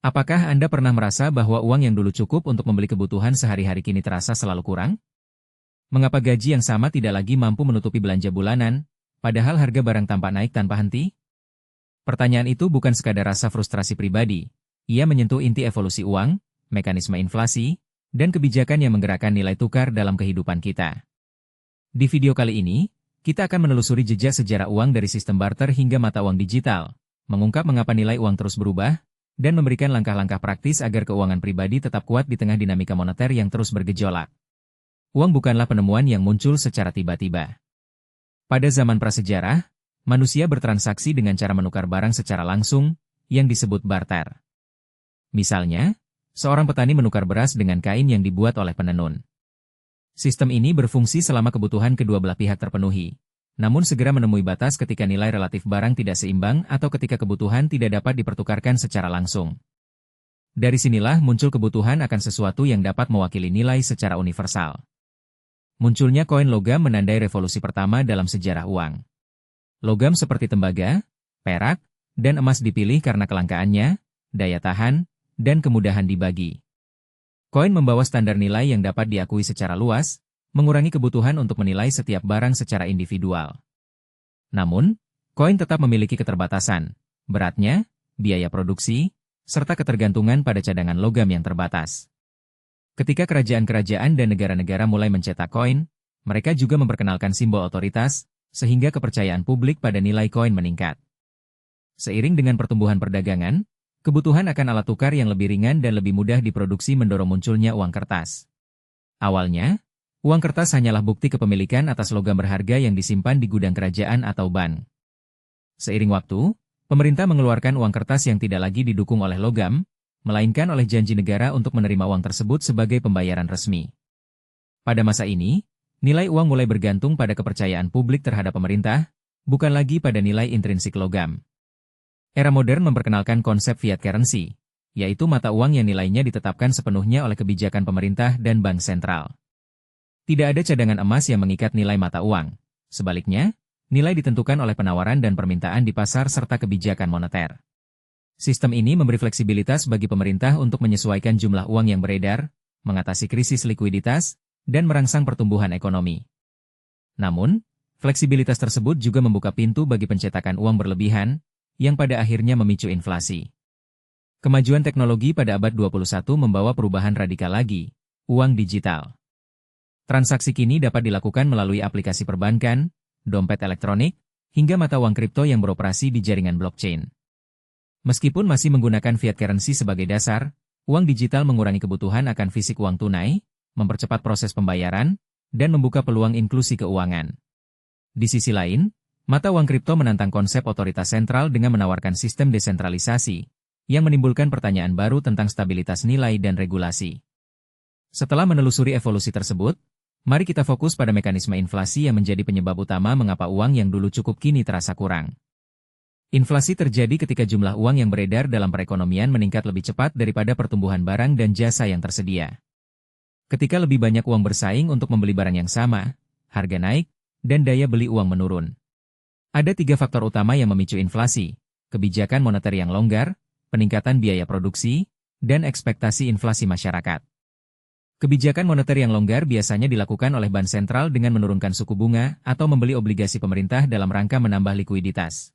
Apakah Anda pernah merasa bahwa uang yang dulu cukup untuk membeli kebutuhan sehari-hari kini terasa selalu kurang? Mengapa gaji yang sama tidak lagi mampu menutupi belanja bulanan, padahal harga barang tampak naik tanpa henti? Pertanyaan itu bukan sekadar rasa frustrasi pribadi. Ia menyentuh inti evolusi uang, mekanisme inflasi, dan kebijakan yang menggerakkan nilai tukar dalam kehidupan kita. Di video kali ini, kita akan menelusuri jejak sejarah uang dari sistem barter hingga mata uang digital, mengungkap mengapa nilai uang terus berubah, dan memberikan langkah-langkah praktis agar keuangan pribadi tetap kuat di tengah dinamika moneter yang terus bergejolak. Uang bukanlah penemuan yang muncul secara tiba-tiba. Pada zaman prasejarah, manusia bertransaksi dengan cara menukar barang secara langsung, yang disebut barter. Misalnya, seorang petani menukar beras dengan kain yang dibuat oleh penenun. Sistem ini berfungsi selama kebutuhan kedua belah pihak terpenuhi, namun segera menemui batas ketika nilai relatif barang tidak seimbang atau ketika kebutuhan tidak dapat dipertukarkan secara langsung. Dari sinilah muncul kebutuhan akan sesuatu yang dapat mewakili nilai secara universal. Munculnya koin logam menandai revolusi pertama dalam sejarah uang. Logam seperti tembaga, perak, dan emas dipilih karena kelangkaannya, daya tahan, dan kemudahan dibagi. Koin membawa standar nilai yang dapat diakui secara luas, mengurangi kebutuhan untuk menilai setiap barang secara individual. Namun, koin tetap memiliki keterbatasan, beratnya, biaya produksi, serta ketergantungan pada cadangan logam yang terbatas. Ketika kerajaan-kerajaan dan negara-negara mulai mencetak koin, mereka juga memperkenalkan simbol otoritas, sehingga kepercayaan publik pada nilai koin meningkat. Seiring dengan pertumbuhan perdagangan, kebutuhan akan alat tukar yang lebih ringan dan lebih mudah diproduksi mendorong munculnya uang kertas. Awalnya, uang kertas hanyalah bukti kepemilikan atas logam berharga yang disimpan di gudang kerajaan atau bank. Seiring waktu, pemerintah mengeluarkan uang kertas yang tidak lagi didukung oleh logam, melainkan oleh janji negara untuk menerima uang tersebut sebagai pembayaran resmi. Pada masa ini, nilai uang mulai bergantung pada kepercayaan publik terhadap pemerintah, bukan lagi pada nilai intrinsik logam. Era modern memperkenalkan konsep fiat currency, yaitu mata uang yang nilainya ditetapkan sepenuhnya oleh kebijakan pemerintah dan bank sentral. Tidak ada cadangan emas yang mengikat nilai mata uang. Sebaliknya, nilai ditentukan oleh penawaran dan permintaan di pasar serta kebijakan moneter. Sistem ini memberi fleksibilitas bagi pemerintah untuk menyesuaikan jumlah uang yang beredar, mengatasi krisis likuiditas, dan merangsang pertumbuhan ekonomi. Namun, fleksibilitas tersebut juga membuka pintu bagi pencetakan uang berlebihan, yang pada akhirnya memicu inflasi. Kemajuan teknologi pada abad 21 membawa perubahan radikal lagi, uang digital. Transaksi kini dapat dilakukan melalui aplikasi perbankan, dompet elektronik, hingga mata uang kripto yang beroperasi di jaringan blockchain. Meskipun masih menggunakan fiat currency sebagai dasar, uang digital mengurangi kebutuhan akan fisik uang tunai, mempercepat proses pembayaran, dan membuka peluang inklusi keuangan. Di sisi lain, mata uang kripto menantang konsep otoritas sentral dengan menawarkan sistem desentralisasi, yang menimbulkan pertanyaan baru tentang stabilitas nilai dan regulasi. Setelah menelusuri evolusi tersebut, mari kita fokus pada mekanisme inflasi yang menjadi penyebab utama mengapa uang yang dulu cukup kini terasa kurang. Inflasi terjadi ketika jumlah uang yang beredar dalam perekonomian meningkat lebih cepat daripada pertumbuhan barang dan jasa yang tersedia. Ketika lebih banyak uang bersaing untuk membeli barang yang sama, harga naik, dan daya beli uang menurun. Ada 3 faktor utama yang memicu inflasi: kebijakan moneter yang longgar, peningkatan biaya produksi, dan ekspektasi inflasi masyarakat. Kebijakan moneter yang longgar biasanya dilakukan oleh bank sentral dengan menurunkan suku bunga atau membeli obligasi pemerintah dalam rangka menambah likuiditas.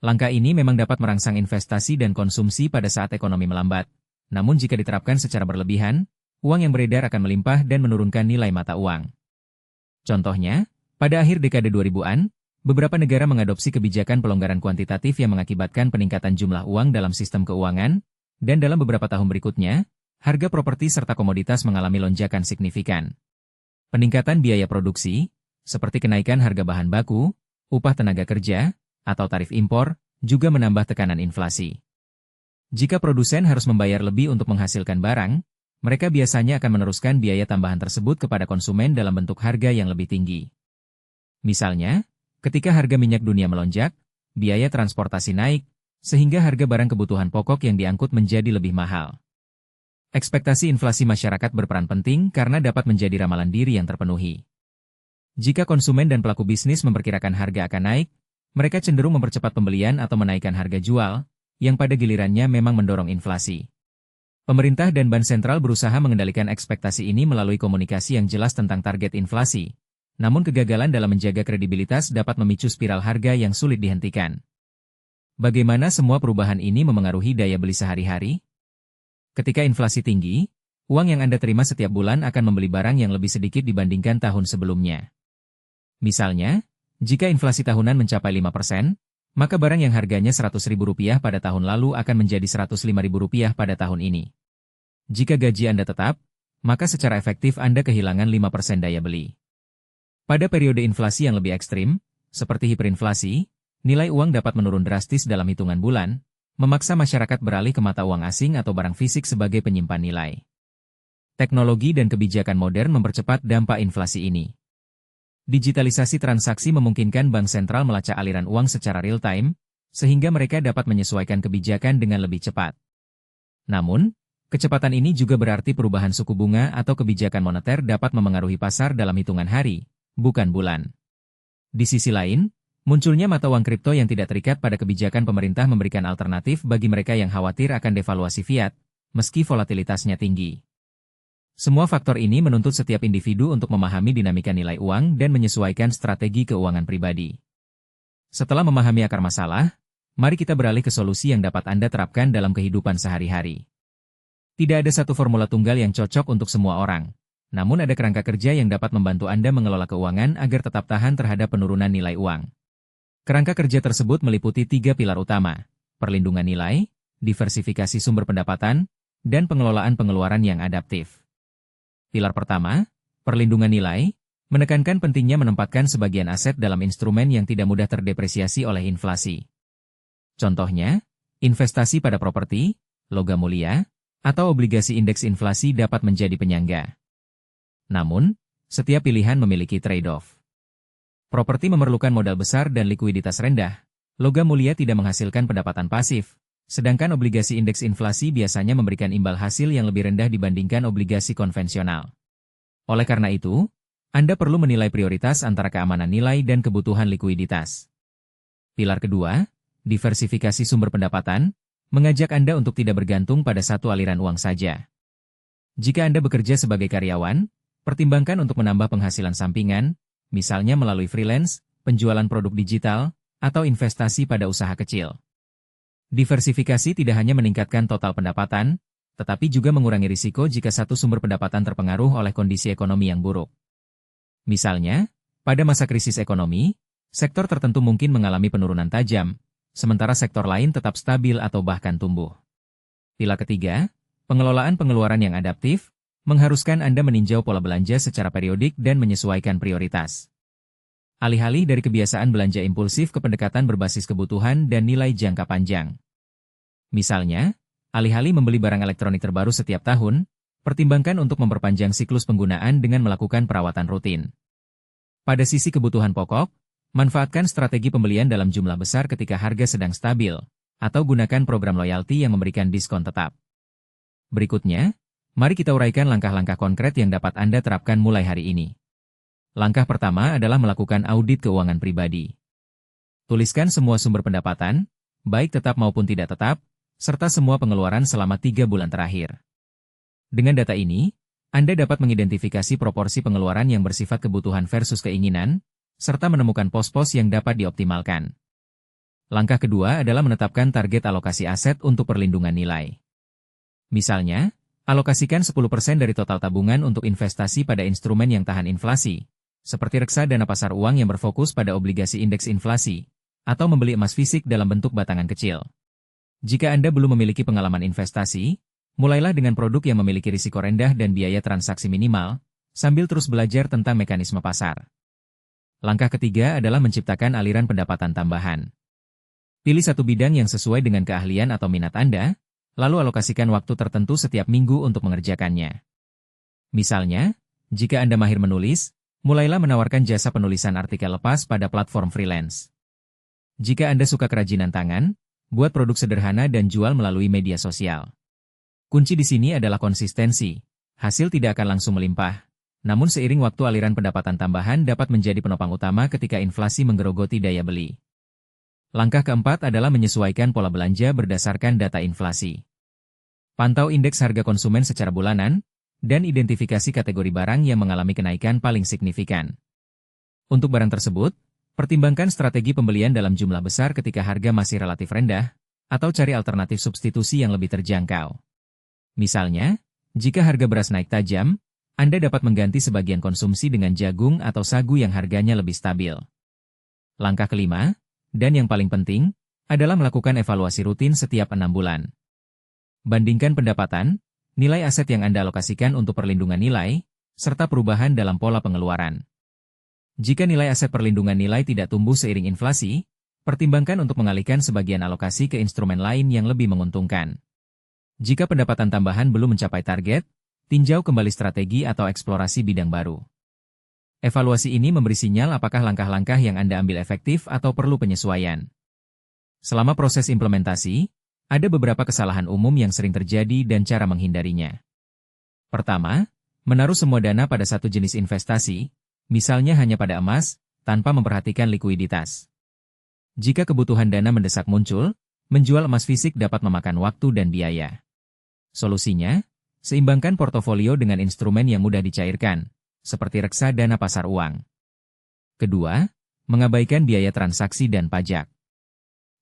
Langkah ini memang dapat merangsang investasi dan konsumsi pada saat ekonomi melambat. Namun jika diterapkan secara berlebihan, uang yang beredar akan melimpah dan menurunkan nilai mata uang. Contohnya, pada akhir dekade 2000-an, beberapa negara mengadopsi kebijakan pelonggaran kuantitatif yang mengakibatkan peningkatan jumlah uang dalam sistem keuangan, dan dalam beberapa tahun berikutnya, harga properti serta komoditas mengalami lonjakan signifikan. Peningkatan biaya produksi, seperti kenaikan harga bahan baku, upah tenaga kerja, atau tarif impor, juga menambah tekanan inflasi. Jika produsen harus membayar lebih untuk menghasilkan barang, mereka biasanya akan meneruskan biaya tambahan tersebut kepada konsumen dalam bentuk harga yang lebih tinggi. Misalnya, ketika harga minyak dunia melonjak, biaya transportasi naik, sehingga harga barang kebutuhan pokok yang diangkut menjadi lebih mahal. Ekspektasi inflasi masyarakat berperan penting karena dapat menjadi ramalan diri yang terpenuhi. Jika konsumen dan pelaku bisnis memperkirakan harga akan naik, mereka cenderung mempercepat pembelian atau menaikkan harga jual, yang pada gilirannya memang mendorong inflasi. Pemerintah dan Bank Sentral berusaha mengendalikan ekspektasi ini melalui komunikasi yang jelas tentang target inflasi. Namun kegagalan dalam menjaga kredibilitas dapat memicu spiral harga yang sulit dihentikan. Bagaimana semua perubahan ini memengaruhi daya beli sehari-hari? Ketika inflasi tinggi, uang yang Anda terima setiap bulan akan membeli barang yang lebih sedikit dibandingkan tahun sebelumnya. Misalnya, jika inflasi tahunan mencapai 5%, maka barang yang harganya Rp100.000 pada tahun lalu akan menjadi Rp105.000 pada tahun ini. Jika gaji Anda tetap, maka secara efektif Anda kehilangan 5% daya beli. Pada periode inflasi yang lebih ekstrim, seperti hiperinflasi, nilai uang dapat menurun drastis dalam hitungan bulan, memaksa masyarakat beralih ke mata uang asing atau barang fisik sebagai penyimpan nilai. Teknologi dan kebijakan modern mempercepat dampak inflasi ini. Digitalisasi transaksi memungkinkan bank sentral melacak aliran uang secara real-time, sehingga mereka dapat menyesuaikan kebijakan dengan lebih cepat. Namun, kecepatan ini juga berarti perubahan suku bunga atau kebijakan moneter dapat memengaruhi pasar dalam hitungan hari, bukan bulan. Di sisi lain, munculnya mata uang kripto yang tidak terikat pada kebijakan pemerintah memberikan alternatif bagi mereka yang khawatir akan devaluasi fiat, meski volatilitasnya tinggi. Semua faktor ini menuntut setiap individu untuk memahami dinamika nilai uang dan menyesuaikan strategi keuangan pribadi. Setelah memahami akar masalah, mari kita beralih ke solusi yang dapat Anda terapkan dalam kehidupan sehari-hari. Tidak ada satu formula tunggal yang cocok untuk semua orang. Namun ada kerangka kerja yang dapat membantu Anda mengelola keuangan agar tetap tahan terhadap penurunan nilai uang. Kerangka kerja tersebut meliputi 3 pilar utama: perlindungan nilai, diversifikasi sumber pendapatan, dan pengelolaan pengeluaran yang adaptif. Pilar pertama, perlindungan nilai, menekankan pentingnya menempatkan sebagian aset dalam instrumen yang tidak mudah terdepresiasi oleh inflasi. Contohnya, investasi pada properti, logam mulia, atau obligasi indeks inflasi dapat menjadi penyangga. Namun, setiap pilihan memiliki trade-off. Properti memerlukan modal besar dan likuiditas rendah. Logam mulia tidak menghasilkan pendapatan pasif, sedangkan obligasi indeks inflasi biasanya memberikan imbal hasil yang lebih rendah dibandingkan obligasi konvensional. Oleh karena itu, Anda perlu menilai prioritas antara keamanan nilai dan kebutuhan likuiditas. Pilar kedua, diversifikasi sumber pendapatan, mengajak Anda untuk tidak bergantung pada satu aliran uang saja. Jika Anda bekerja sebagai karyawan, pertimbangkan untuk menambah penghasilan sampingan, misalnya melalui freelance, penjualan produk digital, atau investasi pada usaha kecil. Diversifikasi tidak hanya meningkatkan total pendapatan, tetapi juga mengurangi risiko jika satu sumber pendapatan terpengaruh oleh kondisi ekonomi yang buruk. Misalnya, pada masa krisis ekonomi, sektor tertentu mungkin mengalami penurunan tajam, sementara sektor lain tetap stabil atau bahkan tumbuh. Pilar ketiga, pengelolaan pengeluaran yang adaptif, mengharuskan Anda meninjau pola belanja secara periodik dan menyesuaikan prioritas. Alih-alih dari kebiasaan belanja impulsif ke pendekatan berbasis kebutuhan dan nilai jangka panjang. Misalnya, alih-alih membeli barang elektronik terbaru setiap tahun, pertimbangkan untuk memperpanjang siklus penggunaan dengan melakukan perawatan rutin. Pada sisi kebutuhan pokok, manfaatkan strategi pembelian dalam jumlah besar ketika harga sedang stabil, atau gunakan program loyalty yang memberikan diskon tetap. Berikutnya, mari kita uraikan langkah-langkah konkret yang dapat Anda terapkan mulai hari ini. Langkah pertama adalah melakukan audit keuangan pribadi. Tuliskan semua sumber pendapatan, baik tetap maupun tidak tetap, serta semua pengeluaran selama 3 bulan terakhir. Dengan data ini, Anda dapat mengidentifikasi proporsi pengeluaran yang bersifat kebutuhan versus keinginan, serta menemukan pos-pos yang dapat dioptimalkan. Langkah kedua adalah menetapkan target alokasi aset untuk perlindungan nilai. Misalnya, alokasikan 10% dari total tabungan untuk investasi pada instrumen yang tahan inflasi, seperti reksadana pasar uang yang berfokus pada obligasi indeks inflasi, atau membeli emas fisik dalam bentuk batangan kecil. Jika Anda belum memiliki pengalaman investasi, mulailah dengan produk yang memiliki risiko rendah dan biaya transaksi minimal, sambil terus belajar tentang mekanisme pasar. Langkah ketiga adalah menciptakan aliran pendapatan tambahan. Pilih satu bidang yang sesuai dengan keahlian atau minat Anda, lalu alokasikan waktu tertentu setiap minggu untuk mengerjakannya. Misalnya, jika Anda mahir menulis, mulailah menawarkan jasa penulisan artikel lepas pada platform freelance. Jika Anda suka kerajinan tangan, buat produk sederhana dan jual melalui media sosial. Kunci di sini adalah konsistensi. Hasil tidak akan langsung melimpah, namun seiring waktu aliran pendapatan tambahan dapat menjadi penopang utama ketika inflasi menggerogoti daya beli. Langkah keempat adalah menyesuaikan pola belanja berdasarkan data inflasi. Pantau indeks harga konsumen secara bulanan, dan identifikasi kategori barang yang mengalami kenaikan paling signifikan. Untuk barang tersebut, pertimbangkan strategi pembelian dalam jumlah besar ketika harga masih relatif rendah, atau cari alternatif substitusi yang lebih terjangkau. Misalnya, jika harga beras naik tajam, Anda dapat mengganti sebagian konsumsi dengan jagung atau sagu yang harganya lebih stabil. Langkah kelima, dan yang paling penting, adalah melakukan evaluasi rutin setiap 6 bulan. Bandingkan pendapatan, nilai aset yang Anda alokasikan untuk perlindungan nilai, serta perubahan dalam pola pengeluaran. Jika nilai aset perlindungan nilai tidak tumbuh seiring inflasi, pertimbangkan untuk mengalihkan sebagian alokasi ke instrumen lain yang lebih menguntungkan. Jika pendapatan tambahan belum mencapai target, tinjau kembali strategi atau eksplorasi bidang baru. Evaluasi ini memberi sinyal apakah langkah-langkah yang Anda ambil efektif atau perlu penyesuaian. Selama proses implementasi, ada beberapa kesalahan umum yang sering terjadi dan cara menghindarinya. Pertama, menaruh semua dana pada satu jenis investasi, misalnya hanya pada emas, tanpa memperhatikan likuiditas. Jika kebutuhan dana mendesak muncul, menjual emas fisik dapat memakan waktu dan biaya. Solusinya, seimbangkan portofolio dengan instrumen yang mudah dicairkan, seperti reksadana pasar uang. Kedua, mengabaikan biaya transaksi dan pajak.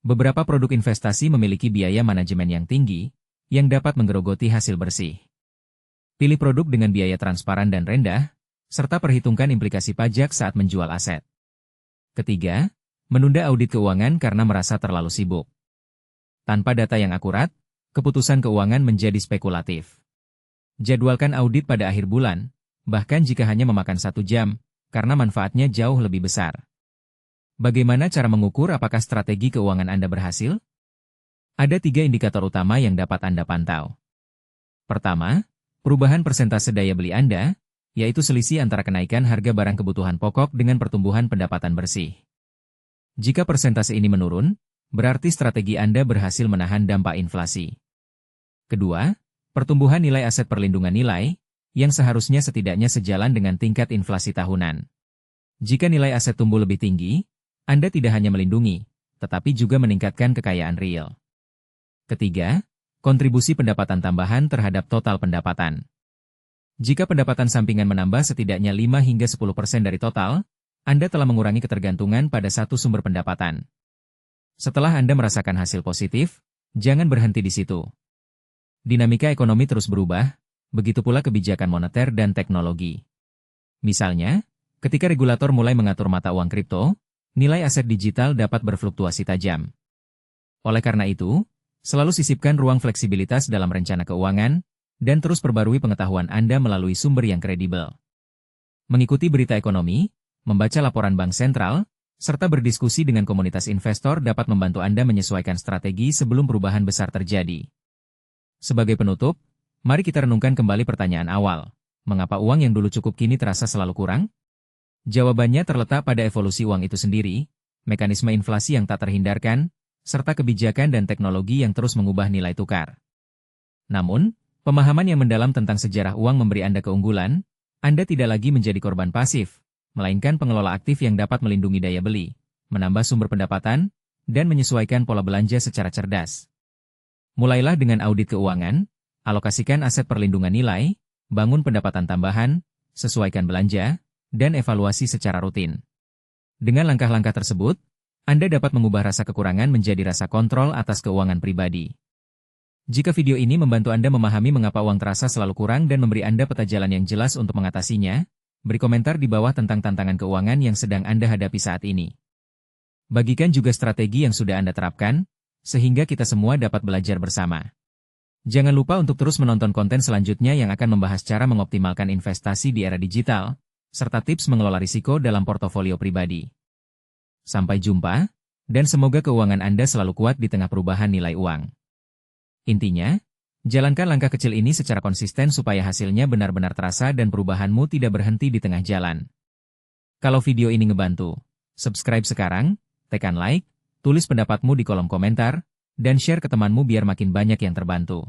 Beberapa produk investasi memiliki biaya manajemen yang tinggi, yang dapat menggerogoti hasil bersih. Pilih produk dengan biaya transparan dan rendah, serta perhitungkan implikasi pajak saat menjual aset. Ketiga, menunda audit keuangan karena merasa terlalu sibuk. Tanpa data yang akurat, keputusan keuangan menjadi spekulatif. Jadwalkan audit pada akhir bulan, bahkan jika hanya memakan 1 jam, karena manfaatnya jauh lebih besar. Bagaimana cara mengukur apakah strategi keuangan Anda berhasil? Ada 3 indikator utama yang dapat Anda pantau. Pertama, perubahan persentase daya beli Anda, yaitu selisih antara kenaikan harga barang kebutuhan pokok dengan pertumbuhan pendapatan bersih. Jika persentase ini menurun, berarti strategi Anda berhasil menahan dampak inflasi. Kedua, pertumbuhan nilai aset perlindungan nilai, yang seharusnya setidaknya sejalan dengan tingkat inflasi tahunan. Jika nilai aset tumbuh lebih tinggi, Anda tidak hanya melindungi, tetapi juga meningkatkan kekayaan real. Ketiga, kontribusi pendapatan tambahan terhadap total pendapatan. Jika pendapatan sampingan menambah setidaknya 5 hingga 10% dari total, Anda telah mengurangi ketergantungan pada satu sumber pendapatan. Setelah Anda merasakan hasil positif, jangan berhenti di situ. Dinamika ekonomi terus berubah, begitu pula kebijakan moneter dan teknologi. Misalnya, ketika regulator mulai mengatur mata uang kripto, nilai aset digital dapat berfluktuasi tajam. Oleh karena itu, selalu sisipkan ruang fleksibilitas dalam rencana keuangan, dan terus perbarui pengetahuan Anda melalui sumber yang kredibel. Mengikuti berita ekonomi, membaca laporan bank sentral, serta berdiskusi dengan komunitas investor dapat membantu Anda menyesuaikan strategi sebelum perubahan besar terjadi. Sebagai penutup, mari kita renungkan kembali pertanyaan awal. Mengapa uang yang dulu cukup kini terasa selalu kurang? Jawabannya terletak pada evolusi uang itu sendiri, mekanisme inflasi yang tak terhindarkan, serta kebijakan dan teknologi yang terus mengubah nilai tukar. Namun, pemahaman yang mendalam tentang sejarah uang memberi Anda keunggulan. Anda tidak lagi menjadi korban pasif, melainkan pengelola aktif yang dapat melindungi daya beli, menambah sumber pendapatan, dan menyesuaikan pola belanja secara cerdas. Mulailah dengan audit keuangan, alokasikan aset perlindungan nilai, bangun pendapatan tambahan, sesuaikan belanja, dan evaluasi secara rutin. Dengan langkah-langkah tersebut, Anda dapat mengubah rasa kekurangan menjadi rasa kontrol atas keuangan pribadi. Jika video ini membantu Anda memahami mengapa uang terasa selalu kurang dan memberi Anda peta jalan yang jelas untuk mengatasinya, beri komentar di bawah tentang tantangan keuangan yang sedang Anda hadapi saat ini. Bagikan juga strategi yang sudah Anda terapkan, sehingga kita semua dapat belajar bersama. Jangan lupa untuk terus menonton konten selanjutnya yang akan membahas cara mengoptimalkan investasi di era digital, serta tips mengelola risiko dalam portofolio pribadi. Sampai jumpa, dan semoga keuangan Anda selalu kuat di tengah perubahan nilai uang. Intinya, jalankan langkah kecil ini secara konsisten supaya hasilnya benar-benar terasa dan perubahanmu tidak berhenti di tengah jalan. Kalau video ini ngebantu, subscribe sekarang, tekan like, tulis pendapatmu di kolom komentar, dan share ke temanmu biar makin banyak yang terbantu.